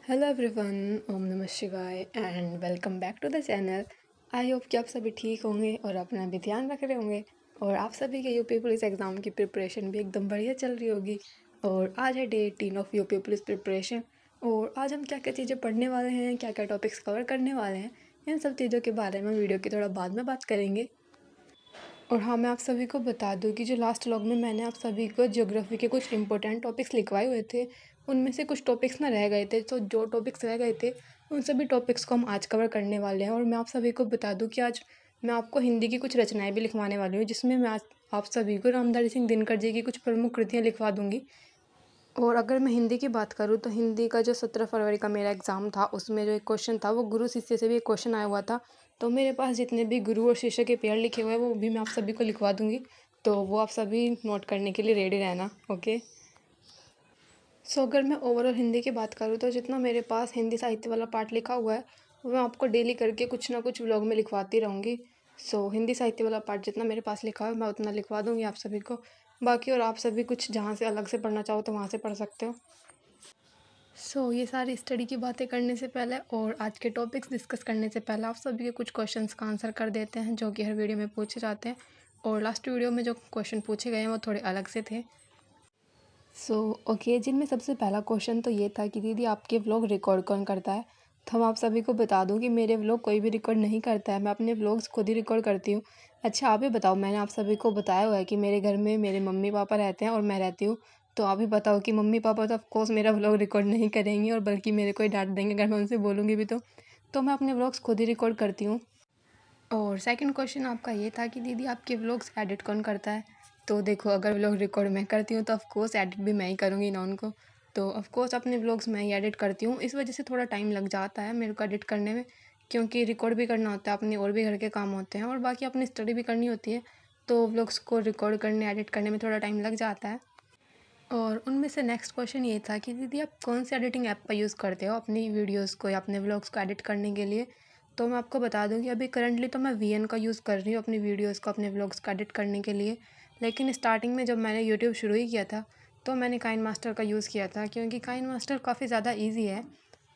Hello everyone, ओम नमः शिवाय and welcome back to the channel. I hope कि आप सभी ठीक होंगे और अपना भी ध्यान रख रहे होंगे और आप सभी के यूपी पुलिस एग्ज़ाम की प्रिपरेशन भी एकदम बढ़िया चल रही होगी। और आज है day 18 of UP police preparation और आज हम क्या क्या चीज़ें पढ़ने वाले हैं, क्या क्या टॉपिक्स कवर करने वाले हैं, इन सब चीज़ों के बारे में वीडियो के थोड़ा बाद में बात करेंगे। और हाँ, मैं आप सभी को बता दूं कि जो लास्ट व्लॉग में मैंने आप सभी को ज्योग्राफी के कुछ इंपॉर्टेंट टॉपिक्स लिखवाए हुए थे, उनमें से कुछ टॉपिक्स ना रह गए थे। तो जो टॉपिक्स रह गए थे उन सभी टॉपिक्स को हम आज कवर करने वाले हैं। और मैं आप सभी को बता दूं कि आज मैं आपको हिंदी की कुछ रचनाएं भी लिखवाने वाली हूँ, जिसमें मैं आज आप सभी को रामधारी सिंह दिनकर जी की कुछ प्रमुख कृतियाँ लिखवा दूँगी। और अगर मैं हिंदी की बात करूँ तो हिंदी का जो 17 फरवरी का मेरा एग्ज़ाम था, उसमें जो एक क्वेश्चन था वो गुरु शिष्य से भी एक क्वेश्चन आया हुआ था। तो मेरे पास जितने भी गुरु और शिष्य के पेयर लिखे हुए हैं वो भी मैं आप सभी को लिखवा दूँगी। तो वो आप सभी नोट करने के लिए रेडी रहना। ओके। सो अगर मैं ओवरऑल हिंदी की बात करूँ तो जितना मेरे पास हिंदी साहित्य वाला पार्ट लिखा हुआ है वो मैं आपको डेली करके कुछ ना कुछ व्लॉग में लिखवाती रहूँगी। सो हिंदी साहित्य वाला पार्ट जितना मेरे पास लिखा है मैं उतना लिखवा दूँगी आप सभी को। बाकी और आप सभी कुछ जहाँ से अलग से पढ़ना चाहो तो वहाँ से पढ़ सकते हो। ये सारी स्टडी की बातें करने से पहले और आज के टॉपिक्स डिस्कस करने से पहले आप सभी के कुछ क्वेश्चंस का आंसर कर देते हैं, जो कि हर वीडियो में पूछे जाते हैं। और लास्ट वीडियो में जो क्वेश्चन पूछे गए हैं वो थोड़े अलग से थे। ओके, जिनमें सबसे पहला क्वेश्चन तो ये था कि दीदी आपके व्लॉग रिकॉर्ड कौन करता है। तो हम आप सभी को बता दूं कि मेरे व्लॉग कोई भी रिकॉर्ड नहीं करता है, मैं अपने व्लॉग्स खुद ही रिकॉर्ड करती हूँ। अच्छा आप ही बताओ, मैंने आप सभी को बताया हुआ है कि मेरे घर में मेरे मम्मी पापा रहते हैं और मैं रहती हूँ। तो आप ही बताओ कि मम्मी पापा तो ऑफकोर्स मेरा व्लॉग रिकॉर्ड नहीं करेंगे और बल्कि मेरे को ही डांट देंगे अगर मैं उनसे बोलूँगी भी तो मैं अपने व्लॉग्स खुद ही रिकॉर्ड करती हूँ। और सेकंड क्वेश्चन आपका ये था कि दीदी आपके व्लॉग्स एडिट कौन करता है। तो देखो, अगर व्लॉग रिकॉर्ड मैं करती हूँ तो ऑफकोर्स एडिट भी मैं ही करूँगी ना उनको। तो ऑफकोर्स अपने व्लॉग्स मैं ही एडिट करती हूँ। इस वजह से थोड़ा टाइम लग जाता है मेरे को एडिट करने में, क्योंकि रिकॉर्ड भी करना होता है अपने और भी घर के काम होते हैं और बाकी अपनी स्टडी भी करनी होती है। तो व्लॉग्स को रिकॉर्ड करने एडिट करने में थोड़ा टाइम लग जाता है। और उनमें से नेक्स्ट क्वेश्चन ये था कि दीदी आप कौन से एडिटिंग ऐप का यूज़ करते हो अपनी वीडियोस को या अपने व्लॉग्स को एडिट करने के लिए। तो मैं आपको बता दूं कि अभी करंटली तो मैं वीएन का यूज़ कर रही हूँ अपनी वीडियोस को अपने व्लॉग्स को एडिट करने के लिए। लेकिन स्टार्टिंग में जब मैंने यूट्यूब शुरू ही किया था तो मैंने काइन मास्टर का यूज़ किया था, क्योंकि काइन मास्टर काफ़ी ज़्यादा ईजी है।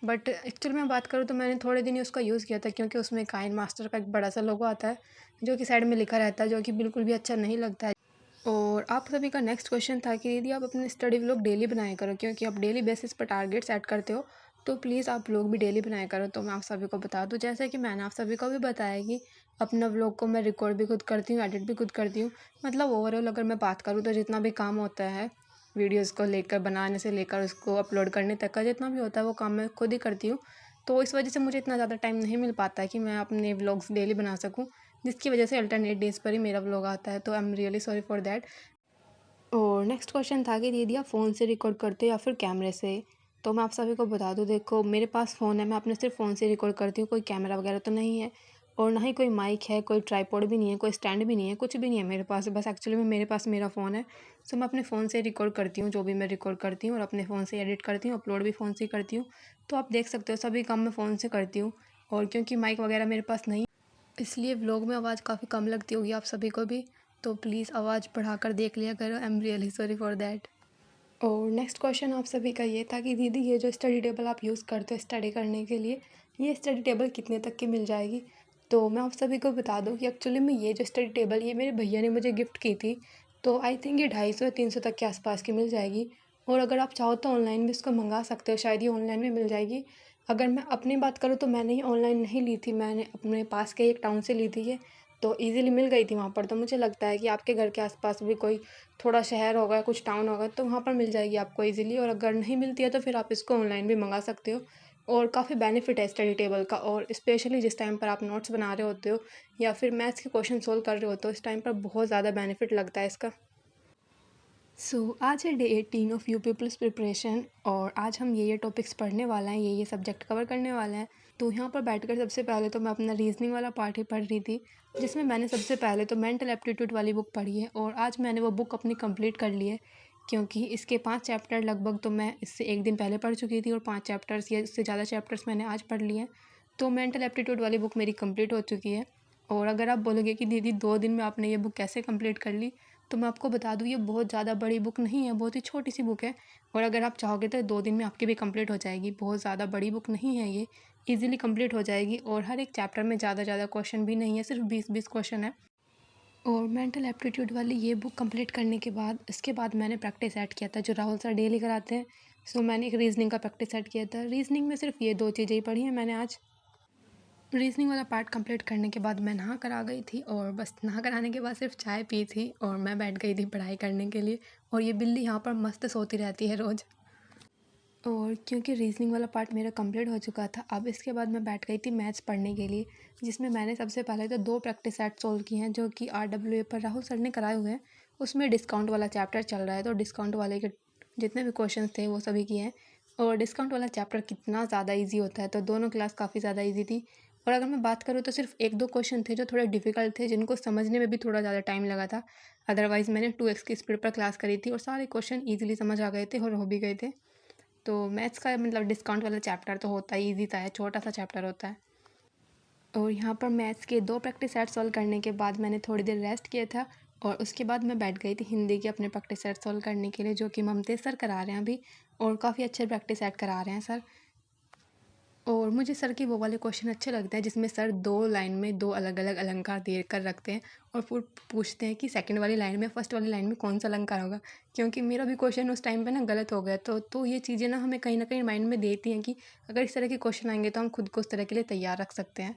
बट एक्चुअल में बात करूँ तो मैंने थोड़े दिन ही उसका यूज़ किया था, क्योंकि उसमें काइन मास्टर का एक बड़ा सा लोगो आता है जो कि साइड में लिखा रहता है, जो कि बिल्कुल भी अच्छा नहीं लगता है। और आप सभी का नेक्स्ट क्वेश्चन था कि यदि आप अपने स्टडी व्लॉग डेली बनाया करो, क्योंकि आप डेली बेसिस पर टारगेट सेट करते हो, तो प्लीज़ आप व्लॉग भी डेली बनाया करो। तो मैं आप सभी को बता दूं, जैसे कि मैंने आप सभी को भी बताया कि अपना व्लॉग को मैं रिकॉर्ड भी खुद करती हूँ, एडिट भी खुद करती हूँ। मतलब ओवरऑल अगर मैं बात करूँ तो जितना भी काम होता है वीडियोज़ को लेकर, बनाने से लेकर उसको अपलोड करने तक का जितना भी होता है वो काम मैं खुद ही करती हूँ। तो इस वजह से मुझे इतना ज़्यादा टाइम नहीं मिल पाता है कि मैं अपने व्लॉग्स डेली बना सकूँ, जिसकी वजह से अल्टरनेट डेज़ पर ही मेरा व्लॉग आता है। तो I am really sorry for that. और नेक्स्ट क्वेश्चन था कि दीदी आप फ़ोन से रिकॉर्ड करते हो या फिर कैमरे से। तो मैं आप सभी को बता दूं, देखो मेरे पास फ़ोन है, मैं अपने सिर्फ फ़ोन से रिकॉर्ड करती हूँ, कोई कैमरा वगैरह तो नहीं है और ना ही कोई माइक है, कोई ट्राईपॉड भी नहीं है, कोई स्टैंड भी नहीं है, कुछ भी नहीं है मेरे पास। बस एक्चुअली में मेरे पास मेरा फ़ोन है। सो मैं अपने फ़ोन से रिकॉर्ड करती हूँ जो भी मैं रिकॉर्ड करती हूँ और अपने फ़ोन से एडिट करती हूँ, अपलोड भी फ़ोन से ही करती हूँ। तो आप देख सकते हो सभी काम मैं फ़ोन से करती हूँ। और क्योंकि माइक वगैरह मेरे पास नहीं, इसलिए व्लॉग में आवाज़ काफ़ी कम लगती होगी आप सभी को भी। तो प्लीज़ आवाज़ बढ़ाकर देख लिया करो, I am really sorry for that. और नेक्स्ट क्वेश्चन आप सभी का ये था कि दीदी ये जो स्टडी टेबल आप यूज़ करते हो स्टडी करने के लिए, ये स्टडी टेबल कितने तक की मिल जाएगी। तो मैं आप सभी को बता दूं कि एक्चुअली में ये जो स्टडी टेबल ये मेरे भैया ने मुझे गिफ्ट की थी। तो आई थिंक ये 250 या 300 तक के आसपास की मिल जाएगी। और अगर आप चाहो तो ऑनलाइन भी इसको मंगा सकते हो, शायद ये ऑनलाइन में मिल जाएगी। अगर मैं अपनी बात करूँ तो मैंने ये ऑनलाइन नहीं ली थी, मैंने अपने पास के एक टाउन से ली थी ये। तो ईज़िली मिल गई थी वहाँ पर। तो मुझे लगता है कि आपके घर के आसपास भी कोई थोड़ा शहर होगा, कुछ टाउन होगा, तो वहाँ पर मिल जाएगी आपको ईज़िली। और अगर नहीं मिलती है तो फिर आप इसको ऑनलाइन भी मंगा सकते हो। और काफ़ी बेनिफिट है स्टडी टेबल का, और स्पेशली जिस टाइम पर आप नोट्स बना रहे होते हो या फिर मैथ्स के क्वेश्चन सोल्व कर रहे होते हो, इस टाइम पर बहुत ज़्यादा बेनिफिट लगता है इसका। आज है day 18 of UP police preparation और आज हम ये टॉपिक्स पढ़ने वाले हैं, ये सब्जेक्ट कवर करने वाले हैं। तो यहाँ पर बैठकर सबसे पहले तो मैं अपना रीजनिंग वाला पार्ट ही पढ़ रही थी, जिसमें मैंने सबसे पहले तो मेंटल एप्टीट्यूड वाली बुक पढ़ी है और आज मैंने वो बुक अपनी कंप्लीट कर ली है, क्योंकि इसके 5 चैप्टर लगभग तो मैं इससे एक दिन पहले पढ़ चुकी थी और 5 चैप्टर्स या इससे ज़्यादा चैप्टर्स मैंने आज पढ़ लिए हैं। तो मेंटल एप्टीट्यूड वाली बुक मेरी कंप्लीट हो चुकी है। और अगर आप बोलोगे कि दीदी 2 दिन में आपने ये बुक कैसे कंप्लीट कर ली, तो मैं आपको बता दूँ ये बहुत ज़्यादा बड़ी बुक नहीं है, बहुत ही छोटी सी बुक है और अगर आप चाहोगे तो 2 दिन में आपकी भी कंप्लीट हो जाएगी। बहुत ज़्यादा बड़ी बुक नहीं है ये, ईज़िली कंप्लीट हो जाएगी और हर एक चैप्टर में ज़्यादा क्वेश्चन भी नहीं है, सिर्फ 20-20 क्वेश्चन है। और मेंटल एप्टीट्यूड वाली ये बुक कंप्लीट करने के बाद इसके बाद मैंने प्रैक्टिस सेट किया था जो राहुल सर डेली कराते हैं। सो मैंने एक रीजनिंग का प्रैक्टिस सेट किया था। रीजनिंग में सिर्फ ये 2 चीज़ें ही पढ़ी हैं मैंने आज। रीजनिंग वाला पार्ट कंप्लीट करने के बाद मैं नहा कर आ गई थी और बस नहा कर आने के बाद सिर्फ चाय पी थी और मैं बैठ गई थी पढ़ाई करने के लिए। और ये बिल्ली यहाँ पर मस्त सोती रहती है रोज़। और क्योंकि रीजनिंग वाला पार्ट मेरा कंप्लीट हो चुका था, अब इसके बाद मैं बैठ गई थी मैथ्स पढ़ने के लिए, जिसमें मैंने सबसे पहले तो 2 प्रैक्टिस सेट सोल्व किए हैं जो कि RWA पर राहुल सर ने कराए हुए हैं। उसमें डिस्काउंट वाला चैप्टर चल रहा है तो डिस्काउंट वाले के जितने भी क्वेश्चन थे वो सभी किए हैं। और डिस्काउंट वाला चैप्टर कितना ज़्यादा ईजी होता है, तो दोनों क्लास काफ़ी ज़्यादा ईजी थी। और अगर मैं बात करूँ तो सिर्फ 1-2 क्वेश्चन थे जो थोड़े डिफ़िकल्ट थे, जिनको समझने में भी थोड़ा ज़्यादा टाइम लगा था। अदरवाइज़ मैंने 2x की स्पीड पर क्लास करी थी और सारे क्वेश्चन ईजिली समझ आ गए थे और हो भी गए थे। तो मैथ्स का मतलब डिस्काउंट वाला चैप्टर तो होता ही ईजी था, छोटा सा चैप्टर होता है। और यहाँ पर मैथ्स के 2 प्रैक्टिस सेट सॉल्व करने के बाद मैंने थोड़ी देर रेस्ट किया था और उसके बाद मैं बैठ गई थी हिंदी के अपने प्रैक्टिस सेट सॉल्व करने के लिए, जो कि ममतेज सर करा रहे हैं अभी और काफ़ी अच्छे प्रैक्टिस सेट करा रहे हैं सर। और मुझे सर के वो वाले क्वेश्चन अच्छे लगते हैं जिसमें सर 2 लाइन में 2 अलग-अलग अलंकार दे कर रखते हैं और फिर पूछते हैं कि सेकंड वाली लाइन में फर्स्ट वाली लाइन में कौन सा अलंकार होगा। क्योंकि मेरा भी क्वेश्चन उस टाइम पे ना गलत हो गया, तो ये चीज़ें ना हमें कहीं न कहीं माइंड में देती हैं कि अगर इस तरह के क्वेश्चन आएँगे तो हम खुद को उस तरह के लिए तैयार रख सकते हैं।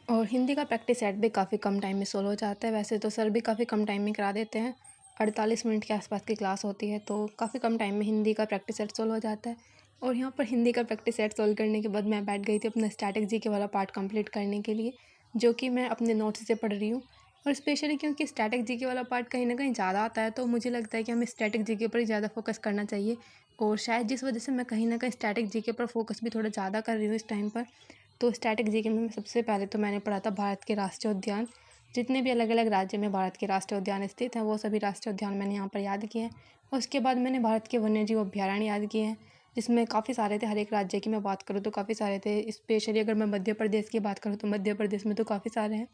और हिंदी का प्रैक्टिस सेट भी काफ़ी कम टाइम में सोल्व हो जाता है। वैसे तो सर भी काफ़ी कम टाइम में करा देते हैं, 48 मिनट के आसपास की क्लास होती है, तो काफ़ी कम टाइम में हिंदी का प्रैक्टिस सेट सोल्व हो जाता है। और यहाँ पर हिंदी का प्रैक्टिस सेट सोल्व करने के बाद मैं बैठ गई थी अपना स्टैटिक जीके वाला पार्ट कंप्लीट करने के लिए, जो कि मैं अपने नोट्स से पढ़ रही हूँ। और स्पेशली क्योंकि स्टैटिक जीके वाला पार्ट कहीं ना कहीं ज़्यादा आता है, तो मुझे लगता है कि हमें स्टैटिक जीके पर ही ज़्यादा फोकस करना चाहिए। और शायद जिस वजह से मैं कहीं ना कहीं स्टैटिक जीके पर फोकस भी थोड़ा ज़्यादा कर रही हूँ इस टाइम पर। तो स्टैटिक जीके में सबसे पहले तो मैंने पढ़ा था भारत के राष्ट्रीय उद्यान। जितने भी अलग अलग राज्य में भारत के राष्ट्रीय उद्यान स्थित हैं वो सभी राष्ट्रीय उद्यान मैंने यहाँ पर याद किए हैं। और उसके बाद मैंने भारत के वन्यजीव अभ्यारण्य याद किए हैं, जिसमें काफ़ी सारे थे। हर एक राज्य की मैं बात करूँ तो काफ़ी सारे थे। स्पेशली अगर मैं मध्य प्रदेश की बात करूँ तो मध्य प्रदेश में तो काफ़ी सारे हैं।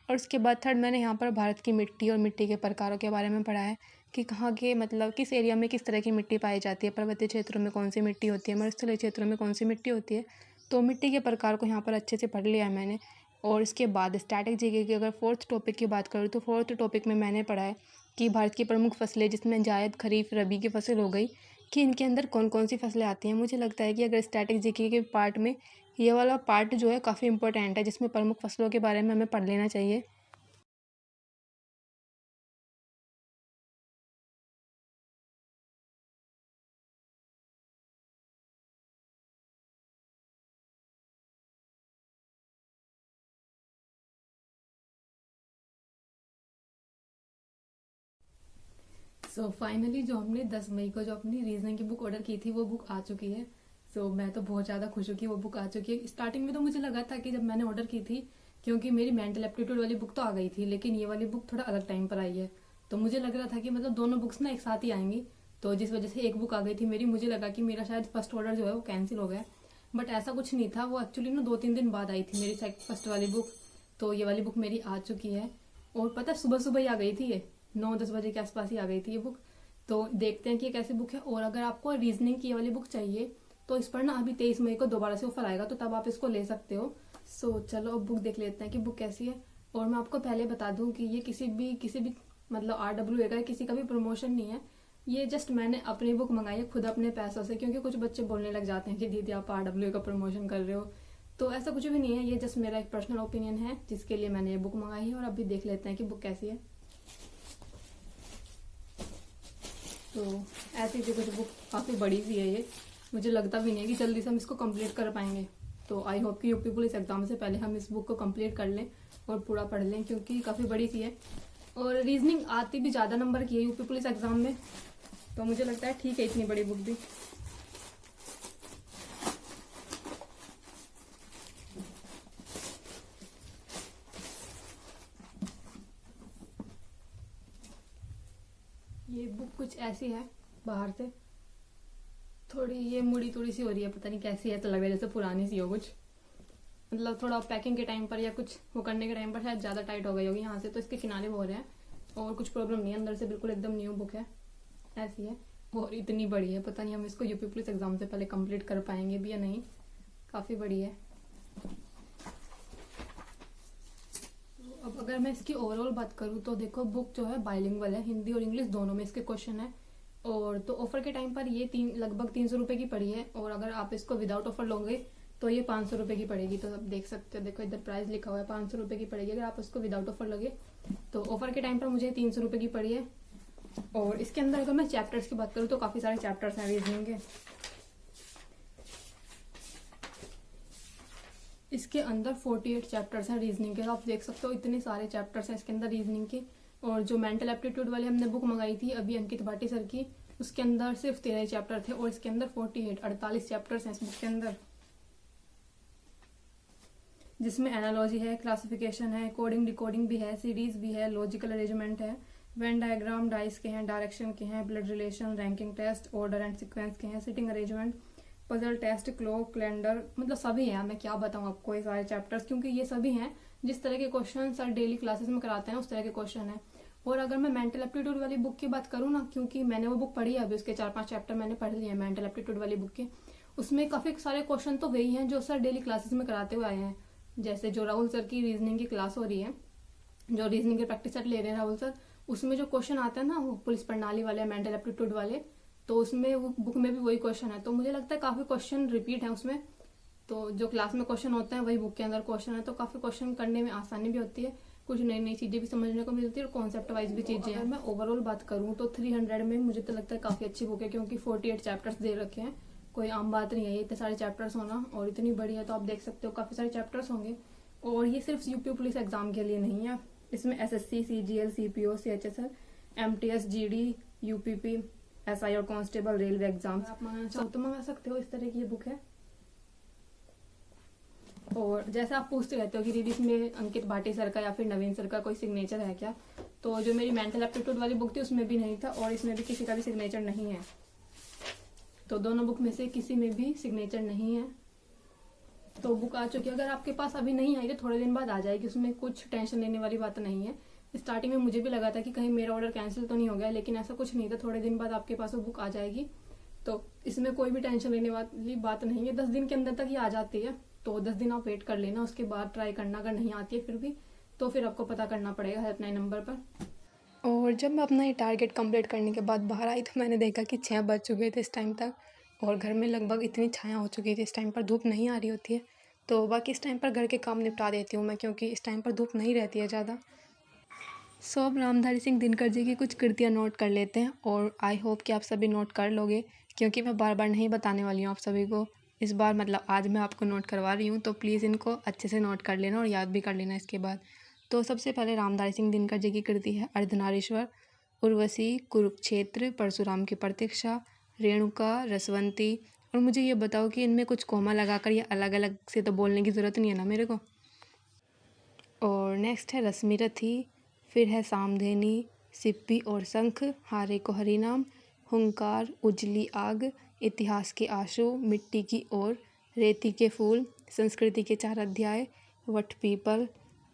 और उसके बाद थर्ड मैंने यहाँ पर भारत की मिट्टी और मिट्टी के प्रकारों के बारे में पढ़ा है कि कहाँ के मतलब किस एरिया में किस तरह की मिट्टी पाई जाती है, पर्वतीय क्षेत्रों में कौन सी मिट्टी होती है, मरुस्थलीय क्षेत्रों में कौन सी मिट्टी होती है। तो मिट्टी के प्रकार को यहाँ पर अच्छे से पढ़ लिया है मैंने। और इसके बाद स्टैटिक जीके की अगर फोर्थ टॉपिक की बात करूँ तो फोर्थ टॉपिक में मैंने पढ़ा है कि भारत की प्रमुख फसलें, जिसमें जायद, खरीफ, रबी की फसल हो गई, कि इनके अंदर कौन कौन सी फसलें आती हैं। मुझे लगता है कि अगर स्टैटिक जीके के पार्ट में ये वाला पार्ट जो है काफ़ी इंपॉर्टेंट है, जिसमें प्रमुख फसलों के बारे में हमें पढ़ लेना चाहिए। फाइनली जो हमने 10 मई को जो अपनी रीजनिंग की बुक ऑर्डर की थी वो बुक आ चुकी है। मैं तो बहुत ज़्यादा खुश हूँ कि वो बुक आ चुकी है। स्टार्टिंग में तो मुझे लगा था कि जब मैंने ऑर्डर की थी, क्योंकि मेरी मेंटल एप्टीट्यूड वाली बुक तो आ गई थी लेकिन ये वाली बुक थोड़ा अलग टाइम पर आई है, तो मुझे लग रहा था कि मतलब दोनों बुक्स ना एक साथ ही आएंगी। तो जिस वजह से एक बुक आ गई थी मेरी, मुझे लगा कि मेरा शायद फर्स्ट ऑर्डर जो है वो कैंसिल हो गया। बट ऐसा कुछ नहीं था, वो एक्चुअली ना 2-3 दिन बाद आई थी मेरी फर्स्ट वाली बुक। तो ये वाली बुक मेरी आ चुकी है। और पता सुबह सुबह ही आ गई थी, ये 9-10 बजे के आसपास ही आ गई थी ये बुक। तो देखते हैं कि ये कैसी बुक है। और अगर आपको रीजनिंग की वाली बुक चाहिए तो इस पर ना अभी 23 मई को दोबारा से ऑफर आएगा, तो तब आप इसको ले सकते हो। चलो अब बुक देख लेते हैं कि बुक कैसी है। और मैं आपको पहले बता दूं कि ये किसी भी मतलब RWA का किसी का भी प्रमोशन नहीं है। ये जस्ट मैंने अपनी बुक मंगाई है खुद अपने पैसों से, क्योंकि कुछ बच्चे बोलने लग जाते हैं कि दीदी आप RWA का प्रमोशन कर रहे हो। तो ऐसा कुछ भी नहीं है, ये जस्ट मेरा एक पर्सनल ओपिनियन है जिसके लिए मैंने ये बुक मंगाई है। और अभी देख लेते हैं कि बुक कैसी है। तो ऐसी थी कुछ बुक, काफ़ी बड़ी सी है ये। मुझे लगता भी नहीं है कि जल्दी से हम इसको कंप्लीट कर पाएंगे। तो आई होप कि यूपी पुलिस एग्जाम से पहले हम इस बुक को कंप्लीट कर लें और पूरा पढ़ लें, क्योंकि काफ़ी बड़ी सी है। और रीजनिंग आती भी ज़्यादा नंबर की है यूपी पुलिस एग्जाम में, तो मुझे लगता है ठीक है इतनी बड़ी बुक भी। ये बुक कुछ ऐसी है बाहर से, थोड़ी ये मुड़ी तुड़ी सी हो रही है, पता नहीं कैसी है, तो लग रहा है जैसे पुरानी सी हो कुछ। मतलब थोड़ा पैकिंग के टाइम पर या कुछ वो करने के टाइम पर शायद ज़्यादा टाइट हो गई होगी यहाँ से, तो इसके किनारे हो रहे हैं। और कुछ प्रॉब्लम नहीं है, अंदर से बिल्कुल एकदम न्यू बुक है, ऐसी है। और इतनी बड़ी है, पता नहीं हम इसको यूपी पुलिस एग्ज़ाम से पहले कंप्लीट कर पाएंगे भी या नहीं, काफ़ी बड़ी है। अब अगर मैं इसकी ओवरऑल बात करूँ तो देखो, बुक जो है बाइलिंगुअल है, हिंदी और इंग्लिश दोनों में इसके क्वेश्चन है। और तो ऑफर के टाइम पर ये लगभग 300 रुपये की पड़ी है, और अगर आप इसको विदाउट ऑफर लोगे तो ये 500 रुपये की पड़ेगी। तो आप देख सकते हो, देखो इधर प्राइस लिखा हुआ है, 500 रुपये की पड़ेगी अगर आप इसको विदाउट ऑफर लोगे। तो ऑफर के टाइम पर मुझे 300 रुपये की पड़ी है। और इसके अंदर अगर मैं चैप्टर्स की बात करूँ तो काफ़ी सारे चैप्टर्स हैं रीजनिंग के। इसके अंदर 48 चैप्टर्स हैं रीजनिंग के, आप देख सकते हो इतने सारे चैप्टर्स हैं इसके अंदर रीजनिंग के। और जो मेंटल एप्टीट्यूड वाली हमने बुक मंगाई थी अभी अंकित भाटी सर की, उसके अंदर सिर्फ 13 चैप्टर थे, और इसके अंदर 48 चैप्टर्स हैं इस बुक के अंदर, जिसमें एनालॉजी है, क्लासिफिकेशन है, कोडिंग डिकोडिंग भी है, सीरीज भी है, लॉजिकल अरेंजमेंट है, वेन डायग्राम, डाइस के हैं, डायरेक्शन के हैं, blood relation, ranking test, order and sequence के हैं, sitting arrangement, puzzle test, clock, calendar, मतलब सभी हैं। मैं क्या बताऊं आपको ये सारे चैप्टर्स, क्योंकि ये सभी हैं जिस तरह के क्वेश्चन सर डेली क्लासेस में कराते हैं उस तरह के क्वेश्चन है। और अगर मैं मेंटल एप्टीट्यूड वाली बुक की बात करूँ ना, क्योंकि मैंने वो बुक पढ़ी है अभी, उसके 4-5 चैप्टर मैंने पढ़ लिए हैं मेंटल एप्टीट्यूड वाली बुक के, उसमें काफ़ी सारे क्वेश्चन तो वही हैं जो सर डेली क्लासेस में कराते हुए आए हैं। जैसे जो राहुल सर की रीजनिंग की क्लास हो रही है, जो रीजनिंग के प्रैक्टिस सेट ले रहे हैं राहुल सर, उसमें जो क्वेश्चन आते हैं ना वो पुलिस प्रणाली वाले, मेंटल एप्टीट्यूड वाले, तो उसमें वो बुक में भी वही क्वेश्चन है। तो मुझे लगता है काफ़ी क्वेश्चन रिपीट है उसमें। तो जो क्लास में क्वेश्चन होते हैं वही बुक के अंदर क्वेश्चन है, तो काफ़ी क्वेश्चन करने में आसानी भी होती है, कुछ नई नई चीज़ें भी समझने को मिलती है, और कॉन्सेप्ट वाइज भी चीज़ें हैं। मैं ओवरऑल बात करूँ तो 300 में मुझे तो लगता है काफ़ी अच्छी बुक है, क्योंकि 48 चैप्टर्स दे रखे हैं, कोई आम बात नहीं है ये इतने सारे चैप्टर्स होना, और इतनी बड़ी है तो आप देख सकते हो काफ़ी सारे चैप्टर्स होंगे। और ये सिर्फ यूपी पुलिस एग्जाम के लिए नहीं है, इसमें SSC, CGL, CPO, CHSL, MTS, GD, UPP, SI और कांस्टेबल, रेलवे एग्जाम आप मंगाना चाहो तो मंगा सकते हो। इस तरह की ये बुक है। और जैसे आप पूछते रहते हो कि दीदी इसमें अंकित भाटी सर का या फिर नवीन सर का कोई सिग्नेचर है क्या, तो जो मेरी मेंटल एप्टीट्यूड वाली बुक थी उसमें भी नहीं था, और इसमें भी किसी का भी सिग्नेचर नहीं है। तो दोनों बुक में से किसी में भी सिग्नेचर नहीं है। तो बुक आ चुकी है, अगर आपके पास अभी नहीं आई तो थोड़े दिन बाद आ जाएगी, उसमें कुछ टेंशन लेने वाली बात नहीं है। स्टार्टिंग में मुझे भी लगा था कि कहीं मेरा ऑर्डर कैंसिल तो नहीं हो गया, लेकिन ऐसा कुछ नहीं था, थोड़े दिन बाद आपके पास वो बुक आ जाएगी। तो इसमें कोई भी टेंशन लेने वाली बात नहीं है, 10 दिन के अंदर तक ये आ जाती है। तो 10 दिन आप वेट कर लेना, उसके बाद ट्राई करना, अगर नहीं आती है फिर भी तो फिर आपको पता करना पड़ेगा हेल्पलाइन नंबर पर। और जब मैं अपना ये टारगेट कंप्लीट करने के बाद बाहर आई तो मैंने देखा कि 6 बज चुके थे इस टाइम तक, और घर में लगभग इतनी छाया हो चुकी थी, इस टाइम पर धूप नहीं आ रही होती है। तो बाकी इस टाइम पर घर के काम निपटा देती हूँ मैं, क्योंकि इस टाइम पर धूप नहीं रहती है ज़्यादा। सो अब रामधारी सिंह दिनकर जी की कुछ कृतियाँ नोट कर लेते हैं, और आई होप कि आप सभी नोट कर लोगे, क्योंकि मैं बार बार नहीं बताने वाली हूँ आप सभी को। इस बार मतलब आज मैं आपको नोट करवा रही हूँ, तो प्लीज़ इनको अच्छे से नोट कर लेना और याद भी कर लेना इसके बाद। तो सबसे पहले रामधारी सिंह दिनकर जी की कृति है अर्धनारीश्वर, उर्वशी, कुरुक्षेत्र, परशुराम की प्रतीक्षा, रेणुका, रसवंती। और मुझे ये बताओ कि इनमें कुछ कोमा लगाकर या अलग अलग से तो बोलने की ज़रूरत नहीं है ना मेरे को। और नेक्स्ट है रश्मिरथी, फिर है सामधेनी, सिप्पी और शंख, हारे को हरिनाम, हुंकार, उजली आग, इतिहास के आंसू, मिट्टी की ओर, रेती के फूल, संस्कृति के 4 अध्याय, वट पीपल,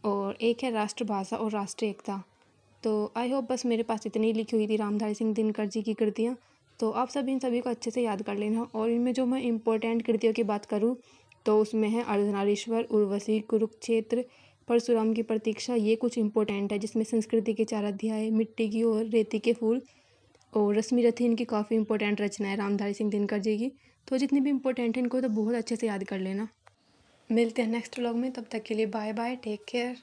और एक है राष्ट्रभाषा और राष्ट्रीय एकता। तो आई होप बस मेरे पास इतनी लिखी हुई थी रामधारी सिंह दिनकर जी की कृतियाँ। तो आप सब इन सभी को अच्छे से याद कर लेना। और इनमें जो मैं इम्पोर्टेंट कृतियों की बात करूँ तो उसमें है अर्धनारीश्वर, उर्वशी, कुरुक्षेत्र, परशुराम की प्रतीक्षा, ये कुछ इंपॉर्टेंट है, जिसमें संस्कृति के 4 अध्याय, मिट्टी की ओर, रेती के फूल, और रश्मिरथी इनकी काफ़ी इंपॉर्टेंट रचना है रामधारी सिंह दिनकर जी की। तो जितनी भी इंपॉर्टेंट है इनको तो बहुत अच्छे से याद कर लेना। मिलते हैं नेक्स्ट व्लॉग में, तब तक के लिए बाय बाय, टेक केयर।